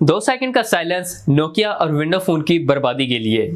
2 second का silence Nokia और window phone की बर्बादी के लिए।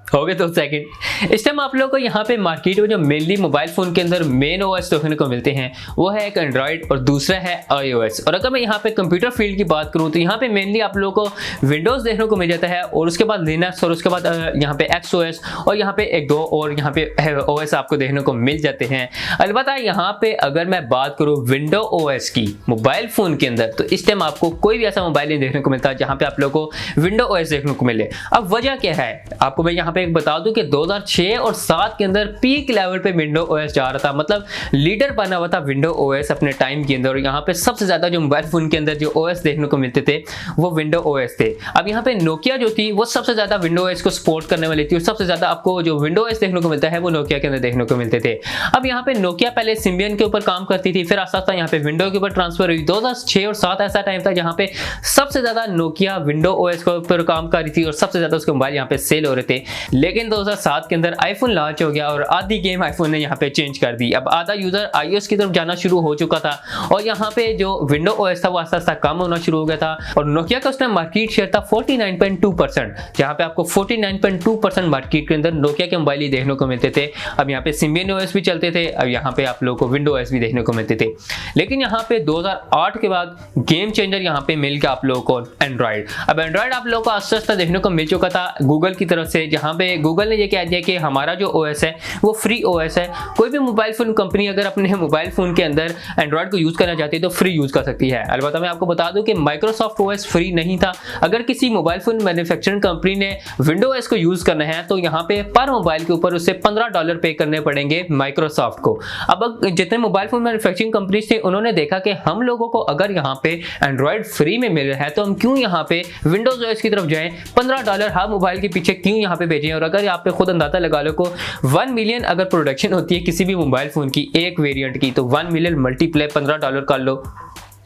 हो गए 2 सेकंड। इस टाइम आप लोगों को यहाँ पे मार्केट में जो मेनली मोबाइल फोन के अंदर मेन ओएस देखने को मिलते हैं वो है एक एंड्रॉइड और दूसरा है iOS। और अगर मैं यहाँ पे कंप्यूटर फील्ड की बात करूँ तो यहाँ पे मेनली आप लोगों को विंडोज देखने को मिल जाता है और उसके बाद लिनक्स और उसके बाद यहाँ पे XOS और यहाँ पे एक दो और यहाँ पे OS आपको देखने को मिल जाते हैं। अलबत्ता यहाँ पे अगर मैं बात करूँ विंडो OS की मोबाइल फोन के अंदर तो इस टाइम आपको कोई भी ऐसा मोबाइल नहीं देखने को मिलता जहाँ पे आप लोगों को विंडो OS देखने को मिले। अब वजह क्या है आपको मैं यहाँ पे एक बता दूं कि 2006 और 7 के अंदर पीक लेवल पे विंडो ओएस जा रहा था, मतलब लीडर बना हुआ था विंडो ओएस अपने टाइम के अंदर। और यहाँ पे सबसे ज्यादा जो मोबाइल फोन के अंदर जो ओएस देखने को मिलते थे वो विंडो ओएस थे। अब यहाँ पे नोकिया जो थी वो सबसे ज्यादा विंडो ओएस को सपोर्ट करने वाली थी और सबसे ज्यादा आपको जो विंडो ओएस देखने को मिलता है वो नोकिया के अंदर देखने को मिलते थे। अब यहाँ पे नोकिया पहले सिम्बियन के ऊपर काम करती थी, फिर आस्ता आस्ता यहाँ पे विंडो के ऊपर ट्रांसफर हुई। 2006 और 7 ऐसा टाइम था जहाँ पे सबसे ज्यादा नोकिया विंडो ओएस के ऊपर काम कर रही थी और सबसे ज्यादा उसके मोबाइल यहाँ पे सेल हो रहे थे। लेकिन 2007 के अंदर आईफोन लॉन्च हो गया और आधी गेम आईफोन ने यहाँ पे चेंज कर दी। अब आधा यूजर iOS की तरफ जाना शुरू हो चुका था और यहाँ पे जो विंडो ओएस था वो आस्ता आस्ता कम होना शुरू हो गया था और नोकिया का उसमें मार्केट शेयर था 49.2%, जहाँ पे आपको 49.2% मार्केट के अंदर नोकिया के मोबाइल ही देखने को मिलते थे। अब यहाँ पे सिम्बियन ओएस भी चलते थे, अब यहाँ पे आप लोगों को विंडो ओएस भी देखने को मिलते थे। लेकिन यहाँ पे 2008 के बाद गेम चेंजर यहाँ पे मिल गया आप लोगों को एंड्रॉइड। अब एंड्रॉइड आप लोगों को आस्ता आस्ता देखने को मिल चुका था गूगल की तरफ से, जहाँ पे गूगल ने ये कह दिया कि हमारा जो ओएस है वो फ्री ओएस है। कोई भी मोबाइल फोन कंपनी अगर अपने मोबाइल फोन के अंदर एंड्रॉइड को यूज करना चाहती है तो फ्री यूज कर सकती है। अलबत्ता मैं आपको बता दूं कि माइक्रोसॉफ्ट ओएस फ्री नहीं था। अगर किसी मोबाइल फोन मैन्युफैक्चरिंग कंपनी ने विंडो ओएस को यूज करना है तो यहाँ पे पर मोबाइल के ऊपर उसे $15 पे करने पड़ेंगे माइक्रोसॉफ्ट को। अब जितने मोबाइल फोन मैन्युफैक्चरिंग कंपनीज थे उन्होंने देखा कि हम लोगों को अगर यहाँ पे एंड्रॉइड फ्री में मिल रहा है तो हम क्यों यहाँ पे विंडोज ओएस की तरफ जाएं, $15 हर मोबाइल के पीछे क्यों यहाँ पे भेजें। और अगर यहाँ पे खुद अंदाजा लगा लो को 1 मिलियन अगर प्रोडक्शन होती है किसी भी मोबाइल फोन की एक वेरिएंट की तो 1 मिलियन मल्टीप्लाई $15 कर लो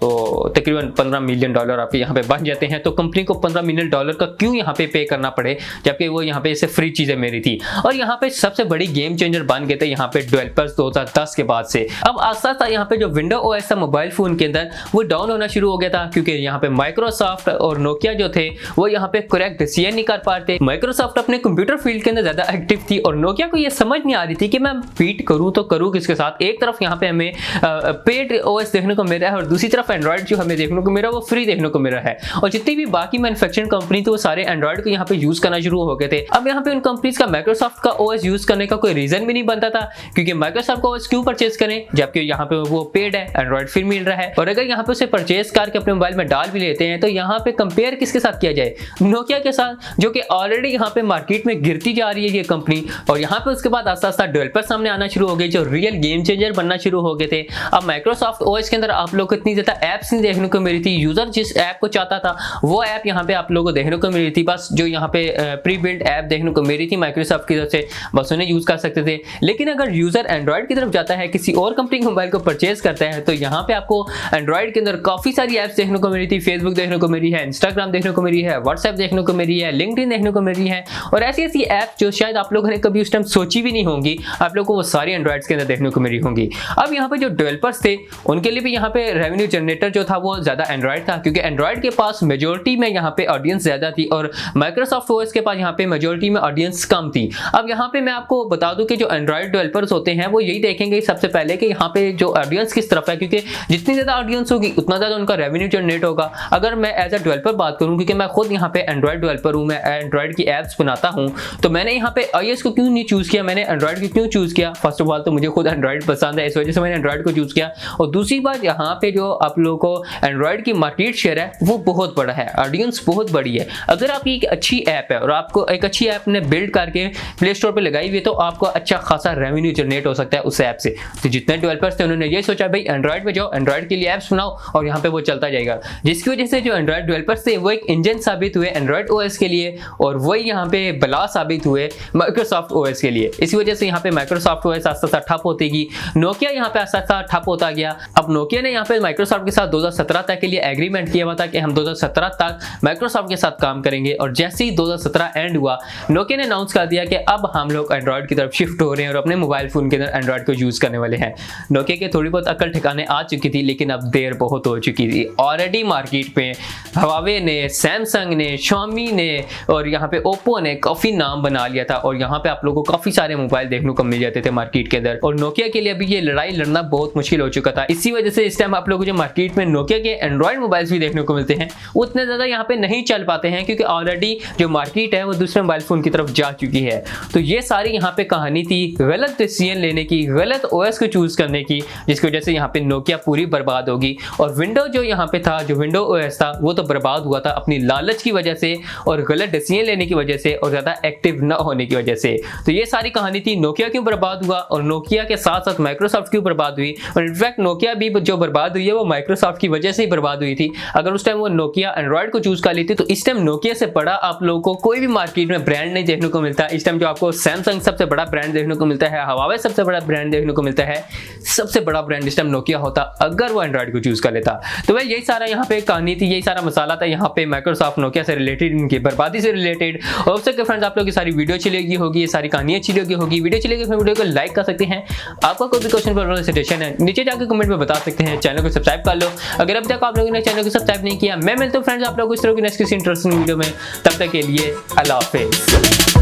तो तकरीबन $15 मिलियन आपके यहाँ पे बन जाते हैं। तो कंपनी को $15 मिलियन का क्यों यहाँ पे करना पड़े जबकि वो यहाँ पे इसे फ्री चीजें मेरी थी। और यहाँ पे सबसे बड़ी गेम चेंजर बन गए थे यहाँ पे डेवलपर्स 2010 के बाद से। अब आस्ता आस्ता यहाँ पे जो विंडो ओएस था मोबाइल फोन के अंदर वो डाउन होना शुरू हो गया था क्योंकि यहाँ पे माइक्रोसॉफ्ट और नोकिया जो थे वो यहाँ पे करेक्ट डिसीजन नहीं कर पा रहे थे। माइक्रोसॉफ्ट अपने कंप्यूटर फील्ड के अंदर ज्यादा एक्टिव थी और नोकिया को ये समझ नहीं आ रही थी कि मैं पीट करूँ तो करूँ किसके साथ। एक तरफ यहाँ पे हमें पेड ओएस देखने को मिल रहा है और दूसरी तरफ एंड्रॉइड जो हमें देखने को मिल रहा है वो फ्री देखने को मिल रहा है। और जितनी भी बाकी मैन्युफैक्चरिंग कंपनी थी वो सारे एंड्रॉइड को यहाँ पे यूज करना शुरू हो गए थे। अब यहाँ पे उन कंपनीज का माइक्रोसॉफ्ट का ओएस यूज करने का कोई रीजन भी नहीं बनता था क्योंकि माइक्रोसॉफ्ट का ओएस क्यों परचेज करें जबकि यहाँ पे वो पेड है, एंड्रॉइड फ्री मिल रहा है। और अगर यहाँ पे उसे परचेज करके अपने मोबाइल में डाल भी लेते हैं तो यहाँ पे कंपेयर किसके साथ किया जाए, नोकिया के साथ जो कि ऑलरेडी यहाँ पे मार्केट में गिरती जा रही है ये कंपनी। और यहाँ पे उसके बाद आस्ता आस्ता डेवलपर सामने आना शुरू हो गए जो रियल गेम चेंजर बनना शुरू हो गए थे। अब माइक्रोसॉफ्ट ओएस के अंदर आप लोग को इतनी ज्यादा एप्स नहीं देखने को मिली थी। यूजर जिस ऐप को चाहता था वो ऐप यहाँ पे आप लोगों को देखने को मिली थी। बस जो यहाँ पे प्री बिल्ड ऐप देखने को मिली थी माइक्रोसॉफ्ट की तरफ से बस उन्हें यूज कर सकते थे। लेकिन अगर यूजर एंड्रॉइड की तरफ जाता है किसी और कंपनी के मोबाइल को परचेज करता है तो यहाँ पे आपको एंड्रॉइड के अंदर काफी सारी एप्स देखने को मिली थी। फेसबुक देखने को मिली है, इंस्टाग्राम देखने को मिली है, व्हाट्सएप देखने को मिली है, लिंक्डइन देखने को मिली है और ऐसी ऐसी ऐप जो शायद आप लोगों ने कभी उस टाइम सोची भी नहीं होंगी आप लोगों को वो सारी एंड्रॉइड के अंदर देखने को मिली होंगी। अब यहाँ पे जो डेवलपर्स थे उनके लिए भी यहाँ पे रेवेन्यू जनरेटर जो था वो ज्यादा एंड्रॉइड था क्योंकि एंड्रॉइड के पास मेजोरिटी में यहाँ पे ऑडियंस ज्यादा थी और माइक्रोसॉफ्ट ओएस के पास यहाँ पे मेजोरिटी में ऑडियंस कम थी। अब यहाँ पे मैं आपको बता दूं कि जो एंड्रॉइड डेवलपर्स होते हैं वो यही देखेंगे सबसे पहले कि यहाँ पे जो ऑडियंस किस तरफ है क्योंकि जितनी ज्यादा ऑडियंस होगी उतना ज्यादा उनका रेवेन्यू जनरेट होगा। अगर मैं एज अ डेवलपर बात करूँ क्योंकि मैं खुद यहाँ पे एंड्रॉइड डेवलपर हूँ, मैं एंड्रॉइड की एप्स बनाता हूँ तो मैंने यहाँ पे iOS को क्यों नहीं चूज किया, मैंने एंड्रॉइड को क्यों चूज किया। फर्स्ट ऑफ ऑल तो मुझे खुद एंड्रॉइड पसंद है इस वजह से मैंने एंड्रॉइड को चूज किया और दूसरी बात यहाँ पे जो आप लोगों को एंड्रॉइड की मार्केट शेयर है वो बहुत बड़ा है, ऑडियंस बहुत बड़ी है। अगर आपकी एक अच्छी ऐप है और आपको एक अच्छी ऐप ने बिल्ड करके प्ले स्टोर पे लगाई हुई है तो आपको अच्छा खासा रेवेन्यू जनरेट हो सकता है उस ऐप से। तो जितने डेवलपर्स थे उन्होंने ये सोचा भाई एंड्रॉइड पे जाओ, एंड्रॉइड के लिए ऐप्स बनाओ और यहाँ पे वो चलता जाएगा। जिसकी वजह से जो एंड्रॉइड डेवलपर्स थे वो एक इंजन साबित हुए एंड्रॉइड ओएस के लिए और वही यहाँ पे बला साबित हुए माइक्रोसॉफ्ट ओएस के लिए। इसी वजह से यहाँ पे माइक्रोसॉफ्ट ओएस आस्ता आस्ता ठप होती गई, नोकिया यहाँ पे आस्ता आस्ता ठप होता गया। अब नोकिया ने यहाँ पे माइक्रोसॉफ्ट के साथ 2017 तक के लिए एग्रीमेंट किया हुआ था कि हम 2017 तक माइक्रोसॉफ्ट के साथ काम करेंगे और जैसे ही 2017 एंड हुआ नोकिया ने अनाउंस कर दिया कि अब हम लोग एंड्रॉइड की तरफ शिफ्ट हो रहे हैं और अपने मोबाइल फोन के अंदर एंड्रॉइड को यूज करने वाले हैं। नोकिया के थोड़ी बहुत अकल ठिकाने आ चुकी थी लेकिन अब देर बहुत हो चुकी थी। ऑलरेडी मार्केट पे हवावे ने, सैमसंग ने, Xiaomi ने और यहाँ पे ओप्पो ने काफी नाम बना लिया था और यहाँ पे आप लोगों को काफी सारे मोबाइल देखने को मिल जाते थे मार्केट के अंदर। और नोकिया के लिए अभी ये लड़ाई लड़ना बहुत मुश्किल हो चुका था। इसी वजह से इस टाइम आप लोगों को जो मार्केट में नोकिया के एंड्रॉइड मोबाइल्स भी देखने को मिलते हैं उतने ज्यादा यहाँ पे नहीं चल पाते हैं, क्योंकि ऑलरेडी जो मार्केट है वो दूसरे मोबाइल फोन की तरफ जा चुकी है। तो ये सारी यहाँ पे कहानी थी गलत डिसीजन लेने की, गलत ओएस को चूज करने की, जिसकी वजह से यहाँ पे नोकिया पूरी बर्बाद होगी। और विंडो जो यहाँ पे था, जो विंडो ओएस था, वो तो बर्बाद हुआ था अपनी लालच की वजह से और गलत डिसीजन लेने की वजह से और ज्यादा एक्टिव न होने की वजह से। तो ये सारी कहानी थी नोकिया क्यों बर्बाद हुआ और नोकिया के साथ साथ माइक्रोसॉफ्ट क्यों बर्बाद हुई। और इनफैक्ट नोकिया भी जो बर्बाद हुई है वो माइक्रोसॉफ्ट की वजह से ही बर्बाद हुई थी। अगर उस टाइम वो नोकिया एंड्रॉइड को चूज कर लेती तो इस टाइम नोकिया से बड़ा आप लोगों को कोई भी मार्केट में ब्रांड नहीं देखने को मिलता। इस टाइम जो आपको सैमसंग सबसे बड़ा ब्रांड देखने को मिलता है, हवावे सबसे बड़ा ब्रांड देखने को मिलता है, सबसे बड़ा ब्रांड इस टाइम नोकिया होता अगर वो एंड्रॉइड को चूज कर लेता। तो भाई यही सारा यहाँ पे कहानी थी, यही सारा मसाला था यहाँ पे माइक्रोसॉफ्ट नोकिया से रिलेटेड, इनकी बर्बादी से रिलेटेड। और हो सकता है फ्रेंड्स आप लोग की सारी वीडियो अच्छी लगी होगी, ये सारी कहानी अच्छी लगी होगी। वीडियो अच्छी लगी तो वीडियो को लाइक कर सकते हैं। आपका कोई भी क्वेश्चन पर सजेशन है नीचे जाकर कमेंट में बता सकते हैं। चैनल को सब्सक्राइब कर लो अगर अभी तक आप लोगों ने चैनल को सब्सक्राइब नहीं किया। मैं मिलता हूं फ्रेंड्स आप लोगों को इस तरह की नेक्स्ट किसी इंटरेस्टिंग वीडियो में, तब तक के लिए अल्लाह हाफिज़।